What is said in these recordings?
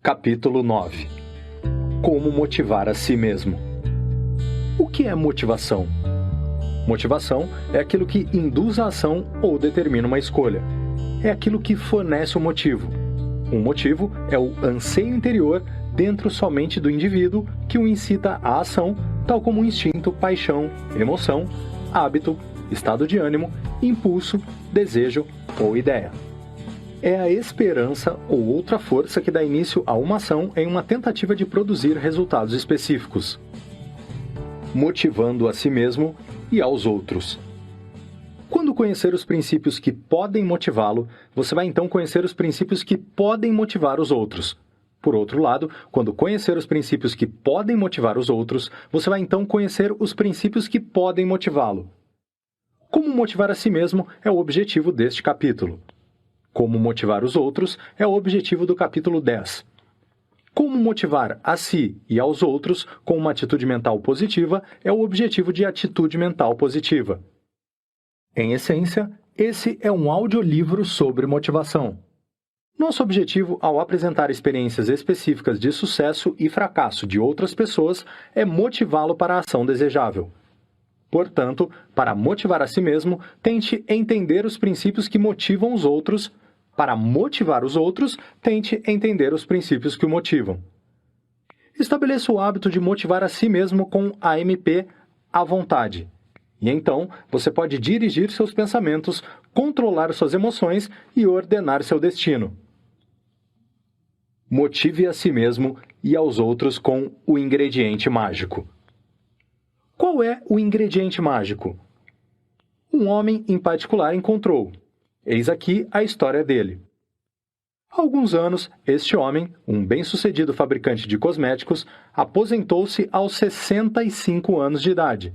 Capítulo 9. Como motivar a si mesmo. O que é motivação? Motivação é aquilo que induz a ação ou determina uma escolha. É aquilo que fornece um motivo. Um motivo é o anseio interior dentro somente do indivíduo que o incita à ação, tal como instinto, paixão, emoção, hábito, estado de ânimo, impulso, desejo ou ideia. É a esperança ou outra força que dá início a uma ação em uma tentativa de produzir resultados específicos, motivando a si mesmo e aos outros. Quando conhecer os princípios que podem motivá-lo, você vai então conhecer os princípios que podem motivar os outros. Por outro lado, quando conhecer os princípios que podem motivar os outros, você vai então conhecer os princípios que podem motivá-lo. Como motivar a si mesmo é o objetivo deste capítulo. Como motivar os outros é o objetivo do capítulo 10. Como motivar a si e aos outros com uma atitude mental positiva é o objetivo de atitude mental positiva. Em essência, esse é um audiolivro sobre motivação. Nosso objetivo ao apresentar experiências específicas de sucesso e fracasso de outras pessoas é motivá-lo para a ação desejável. Portanto, para motivar a si mesmo, tente entender os princípios que motivam os outros. Para motivar os outros, tente entender os princípios que o motivam. Estabeleça o hábito de motivar a si mesmo com a MP à vontade. E então, você pode dirigir seus pensamentos, controlar suas emoções e ordenar seu destino. Motive a si mesmo e aos outros com o ingrediente mágico. Qual é o ingrediente mágico? Um homem em particular encontrou. Eis aqui a história dele. Há alguns anos, este homem, um bem-sucedido fabricante de cosméticos, aposentou-se aos 65 anos de idade.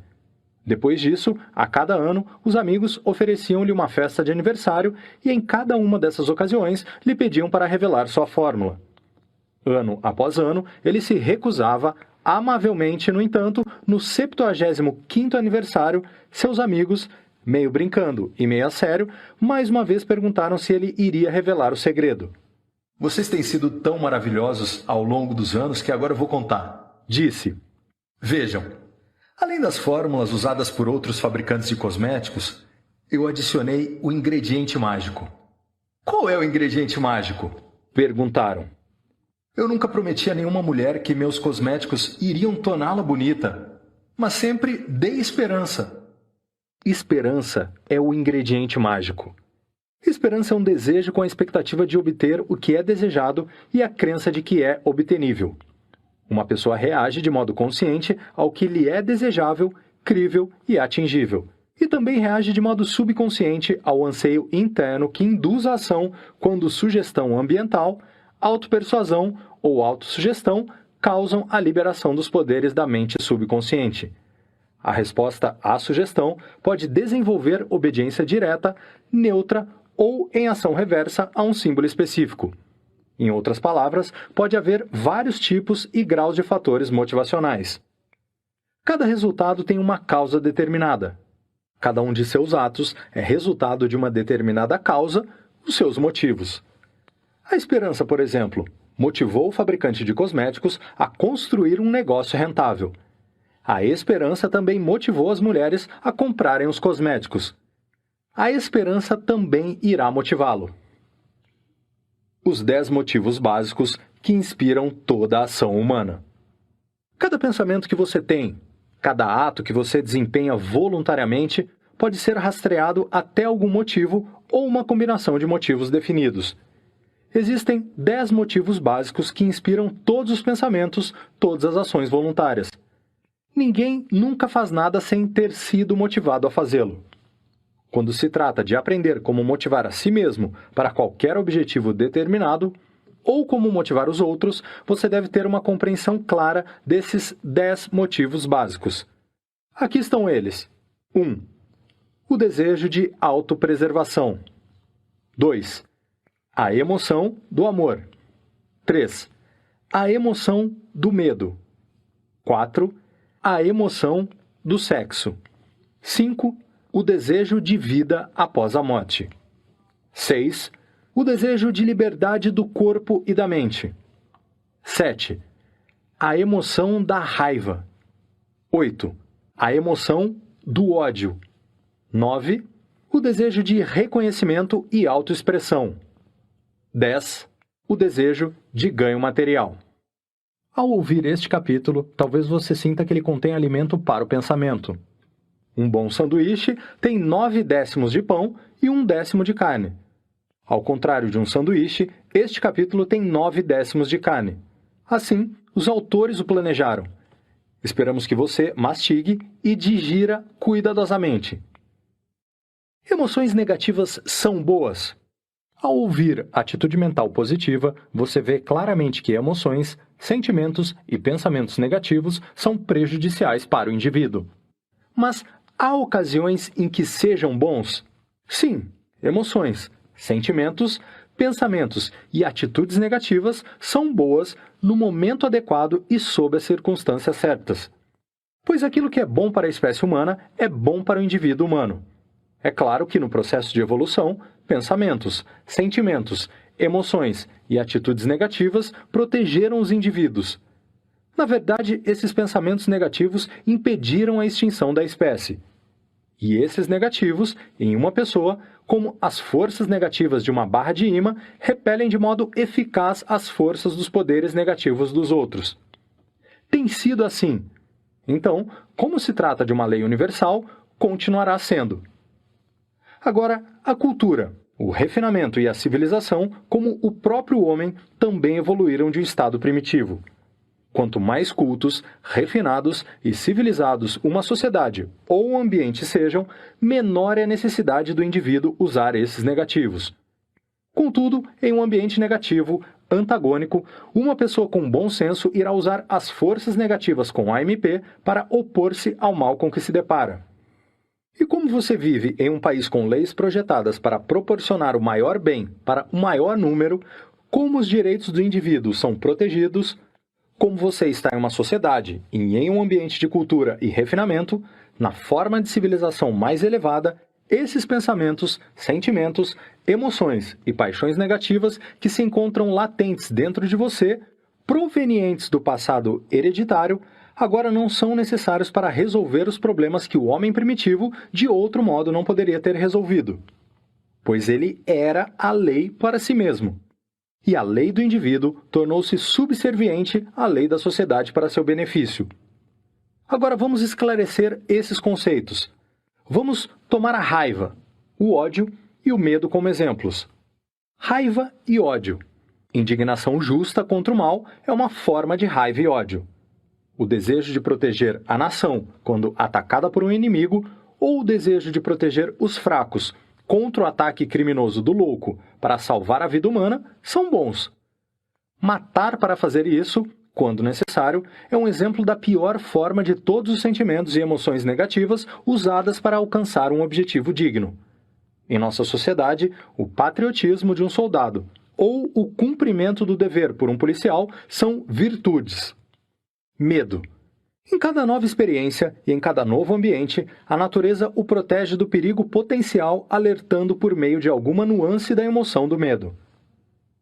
Depois disso, a cada ano, os amigos ofereciam-lhe uma festa de aniversário e em cada uma dessas ocasiões lhe pediam para revelar sua fórmula. Ano após ano, ele se recusava. Amavelmente, no entanto, no 75º aniversário, seus amigos, meio brincando e meio a sério, mais uma vez perguntaram se ele iria revelar o segredo. "Vocês têm sido tão maravilhosos ao longo dos anos que agora eu vou contar", disse. "Vejam, além das fórmulas usadas por outros fabricantes de cosméticos, eu adicionei o ingrediente mágico." "Qual é o ingrediente mágico?" perguntaram. "Eu nunca prometi a nenhuma mulher que meus cosméticos iriam torná-la bonita, mas sempre dei esperança." Esperança é o ingrediente mágico. Esperança é um desejo com a expectativa de obter o que é desejado e a crença de que é obtenível. Uma pessoa reage de modo consciente ao que lhe é desejável, crível e atingível. E também reage de modo subconsciente ao anseio interno que induz a ação quando sugestão ambiental, autopersuasão ou autossugestão causam a liberação dos poderes da mente subconsciente. A resposta à sugestão pode desenvolver obediência direta, neutra ou em ação reversa a um símbolo específico. Em outras palavras, pode haver vários tipos e graus de fatores motivacionais. Cada resultado tem uma causa determinada. Cada um de seus atos é resultado de uma determinada causa, os seus motivos. A esperança, por exemplo, motivou o fabricante de cosméticos a construir um negócio rentável. A esperança também motivou as mulheres a comprarem os cosméticos. A esperança também irá motivá-lo. Os 10 motivos básicos que inspiram toda a ação humana. Cada pensamento que você tem, cada ato que você desempenha voluntariamente, pode ser rastreado até algum motivo ou uma combinação de motivos definidos. Existem 10 motivos básicos que inspiram todos os pensamentos, todas as ações voluntárias. Ninguém nunca faz nada sem ter sido motivado a fazê-lo. Quando se trata de aprender como motivar a si mesmo para qualquer objetivo determinado, ou como motivar os outros, você deve ter uma compreensão clara desses 10 motivos básicos. Aqui estão eles. 1. O desejo de autopreservação. 2. A emoção do amor. 3. A emoção do medo. 4. A emoção do sexo. 5. O desejo de vida após a morte. 6. O desejo de liberdade do corpo e da mente. 7. A emoção da raiva. 8. A emoção do ódio. 9. O desejo de reconhecimento e autoexpressão. 10. O desejo de ganho material. Ao ouvir este capítulo, talvez você sinta que ele contém alimento para o pensamento. Um bom sanduíche tem 9/10 de pão e 1/10 de carne. Ao contrário de um sanduíche, este capítulo tem 9/10 de carne. Assim, os autores o planejaram. Esperamos que você mastigue e digira cuidadosamente. Emoções negativas são boas? Ao ouvir atitude mental positiva, você vê claramente que emoções, sentimentos e pensamentos negativos são prejudiciais para o indivíduo. Mas há ocasiões em que sejam bons? Sim, emoções, sentimentos, pensamentos e atitudes negativas são boas no momento adequado e sob as circunstâncias certas. Pois aquilo que é bom para a espécie humana é bom para o indivíduo humano. É claro que no processo de evolução, pensamentos, sentimentos, emoções e atitudes negativas protegeram os indivíduos. Na verdade, esses pensamentos negativos impediram a extinção da espécie. E esses negativos, em uma pessoa, como as forças negativas de uma barra de ímã, repelem de modo eficaz as forças dos poderes negativos dos outros. Tem sido assim. Então, como se trata de uma lei universal, continuará sendo. Agora, a cultura, o refinamento e a civilização, como o próprio homem, também evoluíram de um estado primitivo. Quanto mais cultos, refinados e civilizados uma sociedade ou um ambiente sejam, menor é a necessidade do indivíduo usar esses negativos. Contudo, em um ambiente negativo, antagônico, uma pessoa com bom senso irá usar as forças negativas com AMP para opor-se ao mal com que se depara. E como você vive em um país com leis projetadas para proporcionar o maior bem para o maior número, como os direitos do indivíduo são protegidos, como você está em uma sociedade e em um ambiente de cultura e refinamento, na forma de civilização mais elevada, esses pensamentos, sentimentos, emoções e paixões negativas que se encontram latentes dentro de você, provenientes do passado hereditário, agora não são necessários para resolver os problemas que o homem primitivo de outro modo não poderia ter resolvido. Pois ele era a lei para si mesmo. E a lei do indivíduo tornou-se subserviente à lei da sociedade para seu benefício. Agora vamos esclarecer esses conceitos. Vamos tomar a raiva, o ódio e o medo como exemplos. Raiva e ódio. Indignação justa contra o mal é uma forma de raiva e ódio. O desejo de proteger a nação quando atacada por um inimigo ou o desejo de proteger os fracos contra o ataque criminoso do louco para salvar a vida humana são bons. Matar para fazer isso, quando necessário, é um exemplo da pior forma de todos os sentimentos e emoções negativas usadas para alcançar um objetivo digno. Em nossa sociedade, o patriotismo de um soldado ou o cumprimento do dever por um policial são virtudes. Medo. Em cada nova experiência e em cada novo ambiente, a natureza o protege do perigo potencial, alertando por meio de alguma nuance da emoção do medo.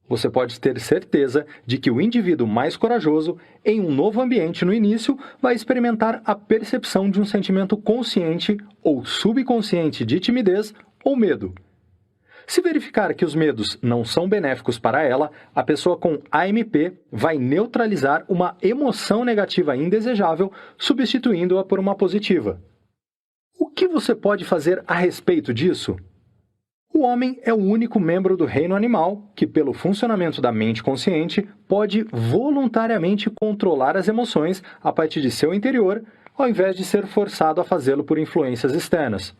Você pode ter certeza de que o indivíduo mais corajoso, em um novo ambiente no início, vai experimentar a percepção de um sentimento consciente ou subconsciente de timidez ou medo. Se verificar que os medos não são benéficos para ela, a pessoa com AMP vai neutralizar uma emoção negativa indesejável, substituindo-a por uma positiva. O que você pode fazer a respeito disso? O homem é o único membro do reino animal que, pelo funcionamento da mente consciente, pode voluntariamente controlar as emoções a partir de seu interior, ao invés de ser forçado a fazê-lo por influências externas.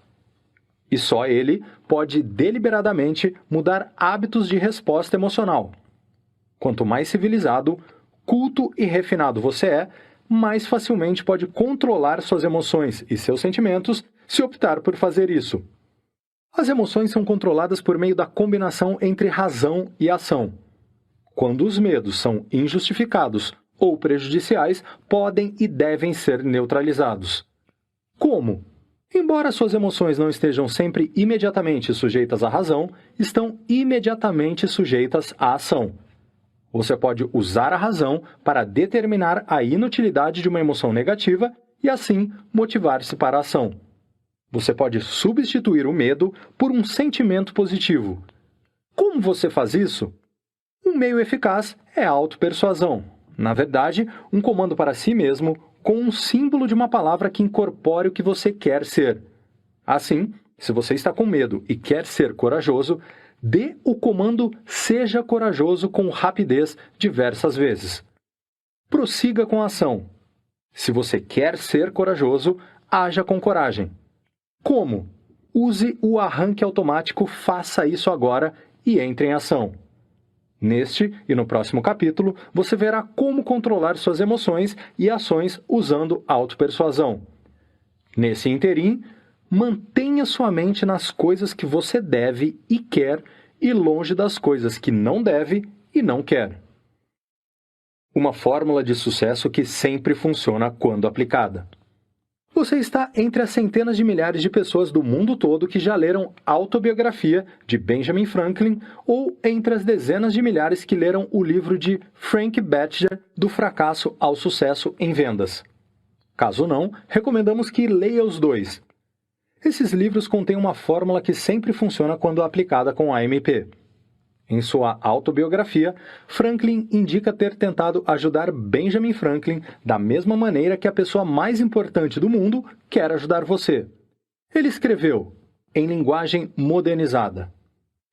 E só ele pode deliberadamente mudar hábitos de resposta emocional. Quanto mais civilizado, culto e refinado você é, mais facilmente pode controlar suas emoções e seus sentimentos se optar por fazer isso. As emoções são controladas por meio da combinação entre razão e ação. Quando os medos são injustificados ou prejudiciais, podem e devem ser neutralizados. Como? Embora suas emoções não estejam sempre imediatamente sujeitas à razão, estão imediatamente sujeitas à ação. Você pode usar a razão para determinar a inutilidade de uma emoção negativa e, assim, motivar-se para a ação. Você pode substituir o medo por um sentimento positivo. Como você faz isso? Um meio eficaz é a autopersuasão. Na verdade, um comando para si mesmo com um símbolo de uma palavra que incorpore o que você quer ser. Assim, se você está com medo e quer ser corajoso, dê o comando "seja corajoso" com rapidez diversas vezes. Prossiga com a ação. Se você quer ser corajoso, haja com coragem. Como? Use o arranque automático "faça isso agora" e entre em ação. Neste e no próximo capítulo, você verá como controlar suas emoções e ações usando autopersuasão. Nesse interim, mantenha sua mente nas coisas que você deve e quer e longe das coisas que não deve e não quer. Uma fórmula de sucesso que sempre funciona quando aplicada. Você está entre as centenas de milhares de pessoas do mundo todo que já leram Autobiografia, de Benjamin Franklin, ou entre as dezenas de milhares que leram o livro de Frank Bettger, Do Fracasso ao Sucesso em Vendas. Caso não, recomendamos que leia os dois. Esses livros contêm uma fórmula que sempre funciona quando aplicada com AMP. Em sua autobiografia, Franklin indica ter tentado ajudar Benjamin Franklin da mesma maneira que a pessoa mais importante do mundo quer ajudar você. Ele escreveu, em linguagem modernizada: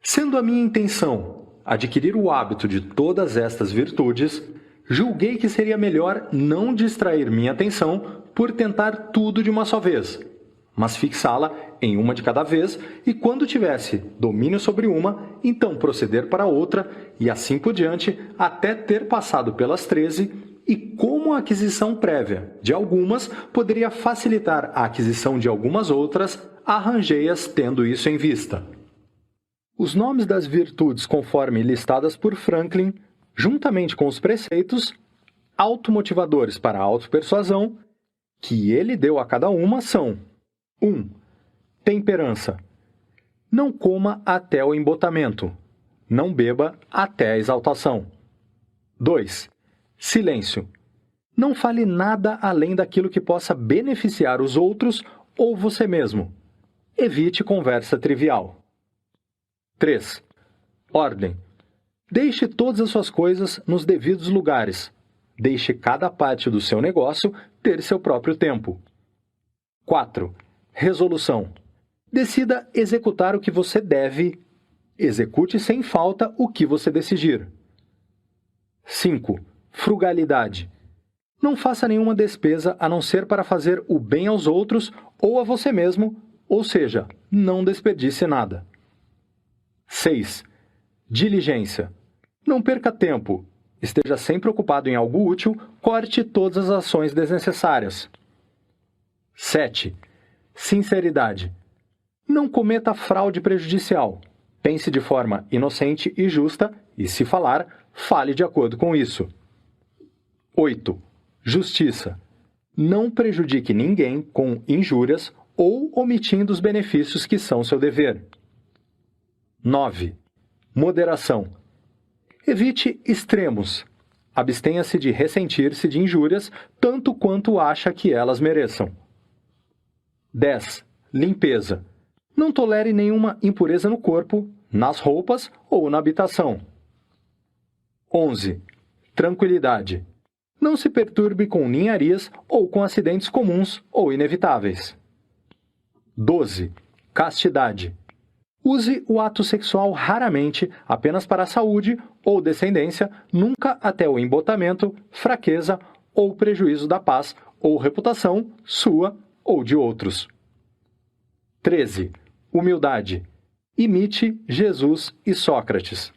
"Sendo a minha intenção adquirir o hábito de todas estas virtudes, julguei que seria melhor não distrair minha atenção por tentar tudo de uma só vez, mas fixá-la em uma de cada vez e, quando tivesse domínio sobre uma, então proceder para outra e assim por diante até ter passado pelas 13 e, como a aquisição prévia de algumas poderia facilitar a aquisição de algumas outras, arranjei-as tendo isso em vista." Os nomes das virtudes conforme listadas por Franklin, juntamente com os preceitos automotivadores para a autopersuasão, que ele deu a cada uma são: 1. Temperança. Não coma até o embotamento. Não beba até a exaltação. 2. Silêncio. Não fale nada além daquilo que possa beneficiar os outros ou você mesmo. Evite conversa trivial. 3. Ordem. Deixe todas as suas coisas nos devidos lugares. Deixe cada parte do seu negócio ter seu próprio tempo. 4. Resolução. Decida executar o que você deve. Execute sem falta o que você decidir. 5. Frugalidade. Não faça nenhuma despesa a não ser para fazer o bem aos outros ou a você mesmo, ou seja, não desperdice nada. 6. Diligência. Não perca tempo. Esteja sempre ocupado em algo útil, corte todas as ações desnecessárias. 7. Sinceridade. Não cometa fraude prejudicial. Pense de forma inocente e justa e, se falar, fale de acordo com isso. 8. Justiça. Não prejudique ninguém com injúrias ou omitindo os benefícios que são seu dever. 9. Moderação. Evite extremos. Abstenha-se de ressentir-se de injúrias tanto quanto acha que elas mereçam. 10. Limpeza. Não tolere nenhuma impureza no corpo, nas roupas ou na habitação. 11. Tranquilidade. Não se perturbe com ninharias ou com acidentes comuns ou inevitáveis. 12. Castidade. Use o ato sexual raramente, apenas para a saúde ou descendência, nunca até o embotamento, fraqueza ou prejuízo da paz ou reputação sua ou de outros. 13. Humildade. Imite Jesus e Sócrates.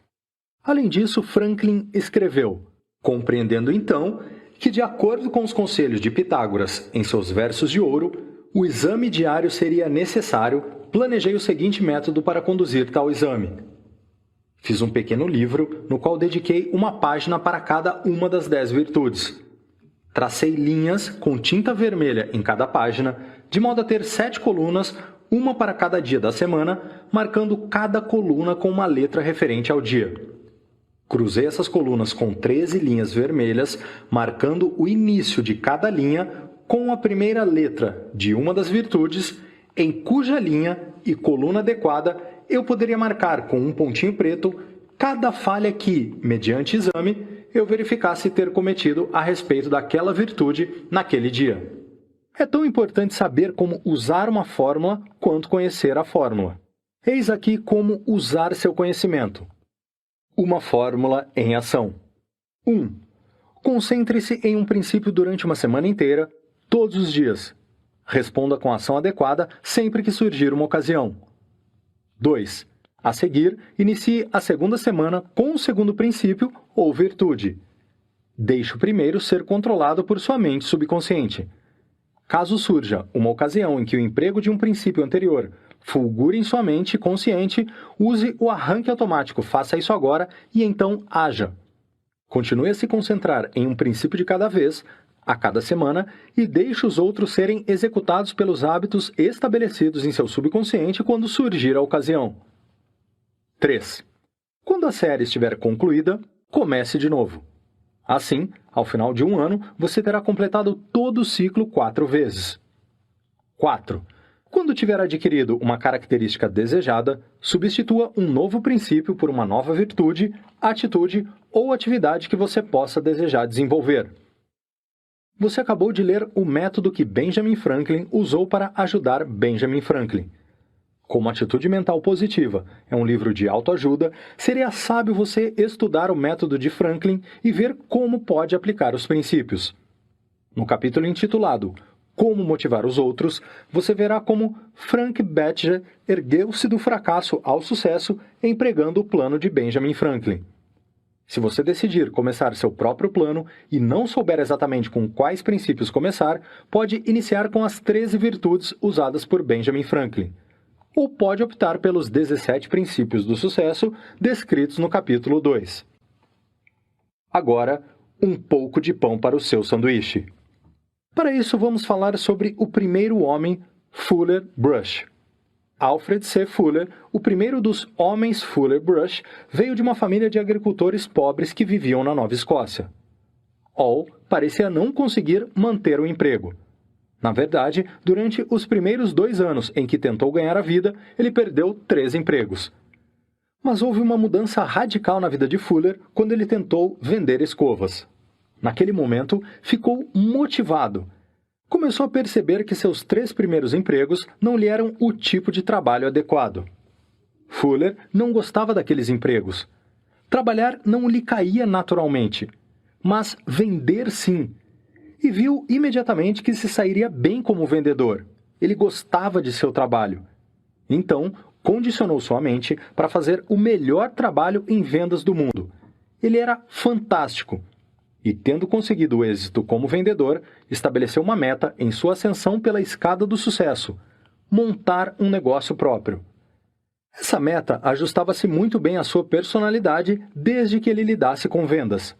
Além disso, Franklin escreveu, compreendendo então que, de acordo com os conselhos de Pitágoras em seus versos de ouro, o exame diário seria necessário, planejei o seguinte método para conduzir tal exame. Fiz um pequeno livro no qual dediquei uma página para cada uma das 10 virtudes. Tracei linhas com tinta vermelha em cada página, de modo a ter 7 colunas, uma para cada dia da semana, marcando cada coluna com uma letra referente ao dia. Cruzei essas colunas com 13 linhas vermelhas, marcando o início de cada linha com a primeira letra de uma das virtudes, em cuja linha e coluna adequada eu poderia marcar com um pontinho preto cada falha que, mediante exame, eu verificasse ter cometido a respeito daquela virtude naquele dia. É tão importante saber como usar uma fórmula quanto conhecer a fórmula. Eis aqui como usar seu conhecimento. Uma fórmula em ação. 1. Concentre-se em um princípio durante uma semana inteira, todos os dias. Responda com a ação adequada sempre que surgir uma ocasião. 2. A seguir, inicie a segunda semana com o segundo princípio ou virtude. Deixe o primeiro ser controlado por sua mente subconsciente. Caso surja uma ocasião em que o emprego de um princípio anterior fulgure em sua mente consciente, use o arranque automático, faça isso agora e então haja. Continue a se concentrar em um princípio de cada vez, a cada semana, e deixe os outros serem executados pelos hábitos estabelecidos em seu subconsciente quando surgir a ocasião. 3. Quando a série estiver concluída, comece de novo. Assim, ao final de um ano, você terá completado todo o ciclo 4 vezes. 4. Quando tiver adquirido uma característica desejada, substitua um novo princípio por uma nova virtude, atitude ou atividade que você possa desejar desenvolver. Você acabou de ler o método que Benjamin Franklin usou para ajudar Benjamin Franklin. Como Atitude Mental Positiva é um livro de autoajuda, seria sábio você estudar o método de Franklin e ver como pode aplicar os princípios. No capítulo intitulado Como Motivar os Outros, você verá como Frank Bettger ergueu-se do fracasso ao sucesso empregando o plano de Benjamin Franklin. Se você decidir começar seu próprio plano e não souber exatamente com quais princípios começar, pode iniciar com as 13 virtudes usadas por Benjamin Franklin. Ou pode optar pelos 17 princípios do sucesso descritos no capítulo 2. Agora, um pouco de pão para o seu sanduíche. Para isso, vamos falar sobre o primeiro homem, Fuller Brush. Alfred C. Fuller, o primeiro dos homens Fuller Brush, veio de uma família de agricultores pobres que viviam na Nova Escócia. Hall parecia não conseguir manter o emprego. Na verdade, durante os primeiros 2 anos em que tentou ganhar a vida, ele perdeu 3 empregos. Mas houve uma mudança radical na vida de Fuller quando ele tentou vender escovas. Naquele momento, ficou motivado. Começou a perceber que seus 3 primeiros empregos não lhe eram o tipo de trabalho adequado. Fuller não gostava daqueles empregos. Trabalhar não lhe caía naturalmente, mas vender sim. E viu imediatamente que se sairia bem como vendedor. Ele gostava de seu trabalho. Então, condicionou sua mente para fazer o melhor trabalho em vendas do mundo. Ele era fantástico. E, tendo conseguido o êxito como vendedor, estabeleceu uma meta em sua ascensão pela escada do sucesso: montar um negócio próprio. Essa meta ajustava-se muito bem à sua personalidade desde que ele lidasse com vendas.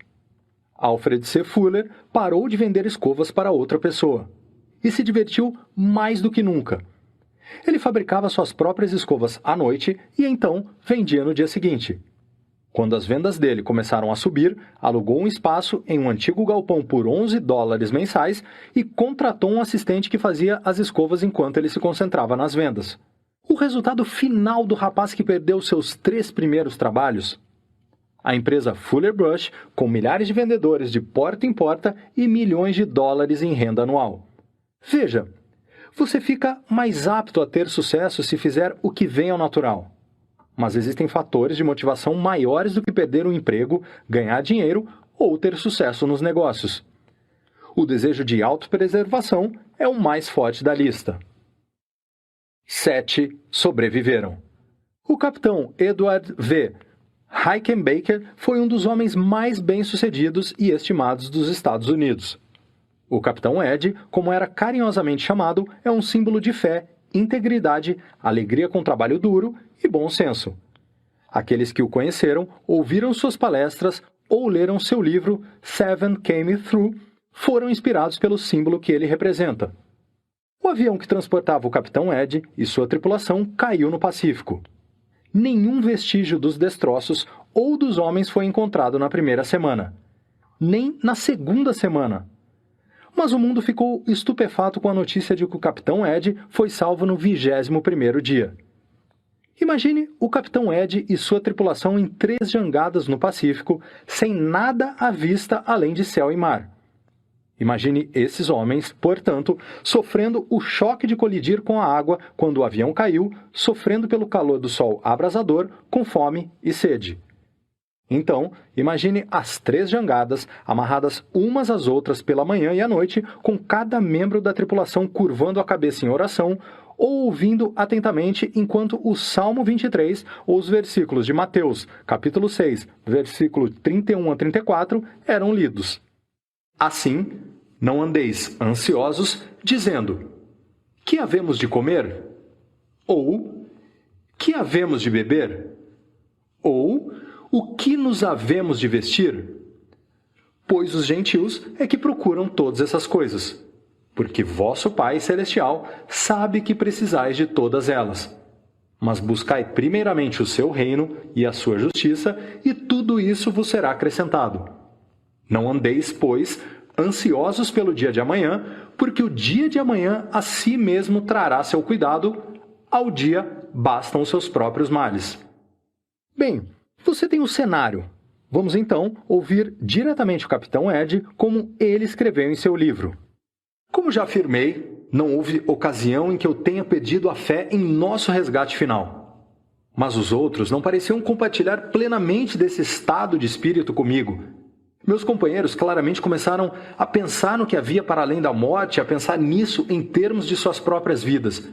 Alfred C. Fuller parou de vender escovas para outra pessoa e se divertiu mais do que nunca. Ele fabricava suas próprias escovas à noite e então vendia no dia seguinte. Quando as vendas dele começaram a subir, alugou um espaço em um antigo galpão por $11 mensais e contratou um assistente que fazia as escovas enquanto ele se concentrava nas vendas. O resultado final do rapaz que perdeu seus 3 primeiros trabalhos? A empresa Fuller Brush, com milhares de vendedores de porta em porta e milhões de dólares em renda anual. Veja, você fica mais apto a ter sucesso se fizer o que vem ao natural. Mas existem fatores de motivação maiores do que perder um emprego, ganhar dinheiro ou ter sucesso nos negócios. O desejo de autopreservação é o mais forte da lista. 7 sobreviveram. O capitão Edward V. Rickenbacker foi um dos homens mais bem-sucedidos e estimados dos Estados Unidos. O Capitão Ed, como era carinhosamente chamado, é um símbolo de fé, integridade, alegria com trabalho duro e bom senso. Aqueles que o conheceram, ouviram suas palestras ou leram seu livro Seven Came Through foram inspirados pelo símbolo que ele representa. O avião que transportava o Capitão Ed e sua tripulação caiu no Pacífico. Nenhum vestígio dos destroços ou dos homens foi encontrado na primeira semana, nem na segunda semana. Mas o mundo ficou estupefato com a notícia de que o Capitão Ed foi salvo no 21º dia. Imagine o Capitão Ed e sua tripulação em 3 jangadas no Pacífico, sem nada à vista além de céu e mar. Imagine esses homens, portanto, sofrendo o choque de colidir com a água quando o avião caiu, sofrendo pelo calor do sol abrasador, com fome e sede. Então, imagine as 3 jangadas, amarradas umas às outras pela manhã e à noite, com cada membro da tripulação curvando a cabeça em oração, ou ouvindo atentamente enquanto o Salmo 23 ou os versículos de Mateus, capítulo 6, versículo 31 a 34, eram lidos. Assim, não andeis ansiosos, dizendo: que havemos de comer? Ou, que havemos de beber? Ou, o que nos havemos de vestir? Pois os gentios é que procuram todas essas coisas, porque vosso Pai Celestial sabe que precisais de todas elas. Mas buscai primeiramente o seu reino e a sua justiça, e tudo isso vos será acrescentado. Não andeis, pois, ansiosos pelo dia de amanhã, porque o dia de amanhã a si mesmo trará seu cuidado, ao dia bastam os seus próprios males. Bem, você tem o cenário. Vamos então ouvir diretamente o Capitão Ed como ele escreveu em seu livro. Como já afirmei, não houve ocasião em que eu tenha perdido a fé em nosso resgate final. Mas os outros não pareciam compartilhar plenamente desse estado de espírito comigo. Meus companheiros claramente começaram a pensar no que havia para além da morte, a pensar nisso em termos de suas próprias vidas.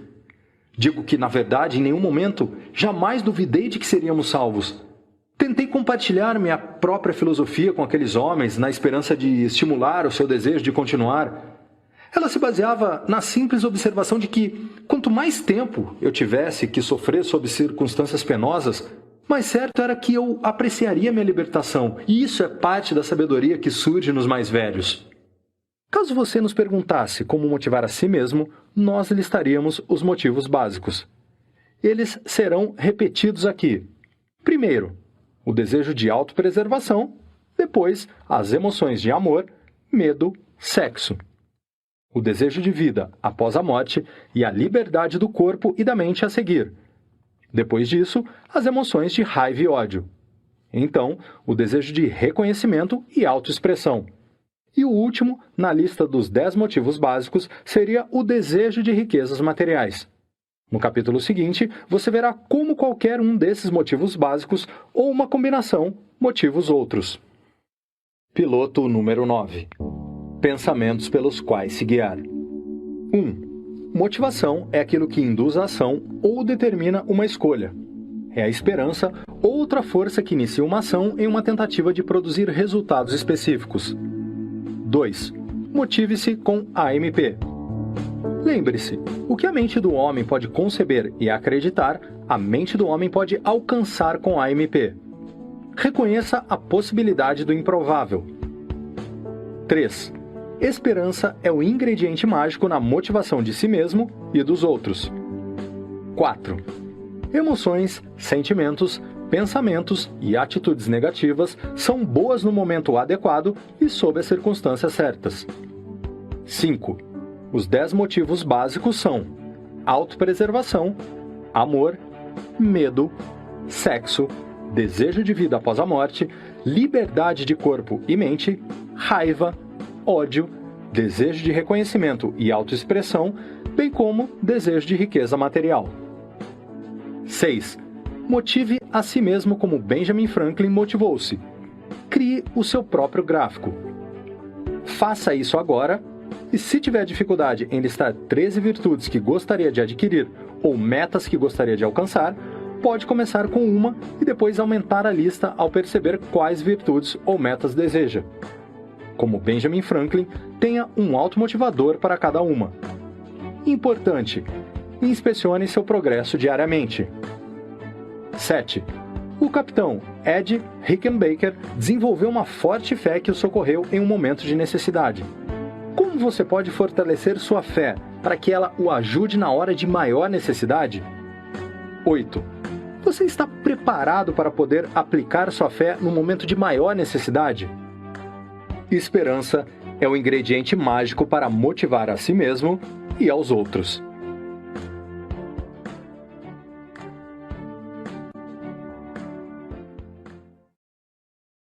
Digo que, na verdade, em nenhum momento, jamais duvidei de que seríamos salvos. Tentei compartilhar minha própria filosofia com aqueles homens na esperança de estimular o seu desejo de continuar. Ela se baseava na simples observação de que, quanto mais tempo eu tivesse que sofrer sob circunstâncias penosas, mais certo era que eu apreciaria minha libertação, e isso é parte da sabedoria que surge nos mais velhos. Caso você nos perguntasse como motivar a si mesmo, nós listaríamos os motivos básicos. Eles serão repetidos aqui. Primeiro, o desejo de autopreservação, depois, as emoções de amor, medo, sexo. O desejo de vida após a morte e a liberdade do corpo e da mente a seguir. Depois disso, as emoções de raiva e ódio. Então, o desejo de reconhecimento e autoexpressão. E o último, na lista dos 10 motivos básicos, seria o desejo de riquezas materiais. No capítulo seguinte, você verá como qualquer um desses motivos básicos, ou uma combinação, motiva os outros. Piloto número 9. Pensamentos pelos quais se guiar. 1. Motivação é aquilo que induz a ação ou determina uma escolha. É a esperança ou outra força que inicia uma ação em uma tentativa de produzir resultados específicos. 2. Motive-se com AMP. Lembre-se, o que a mente do homem pode conceber e acreditar, a mente do homem pode alcançar com AMP. Reconheça a possibilidade do improvável. 3. Esperança é o ingrediente mágico na motivação de si mesmo e dos outros. 4. Emoções, sentimentos, pensamentos e atitudes negativas são boas no momento adequado e sob as circunstâncias certas. 5. Os 10 motivos básicos são autopreservação, amor, medo, sexo, desejo de vida após a morte, liberdade de corpo e mente, raiva, ódio, desejo de reconhecimento e autoexpressão, bem como desejo de riqueza material. 6. Motive a si mesmo como Benjamin Franklin motivou-se. Crie o seu próprio gráfico. Faça isso agora, e se tiver dificuldade em listar 13 virtudes que gostaria de adquirir ou metas que gostaria de alcançar, pode começar com uma e depois aumentar a lista ao perceber quais virtudes ou metas deseja. Como Benjamin Franklin, tenha um automotivador para cada uma. Importante: inspecione seu progresso diariamente. 7. O capitão Ed Rickenbacker desenvolveu uma forte fé que o socorreu em um momento de necessidade. Como você pode fortalecer sua fé para que ela o ajude na hora de maior necessidade? 8. Você está preparado para poder aplicar sua fé no momento de maior necessidade? Esperança é o ingrediente mágico para motivar a si mesmo e aos outros.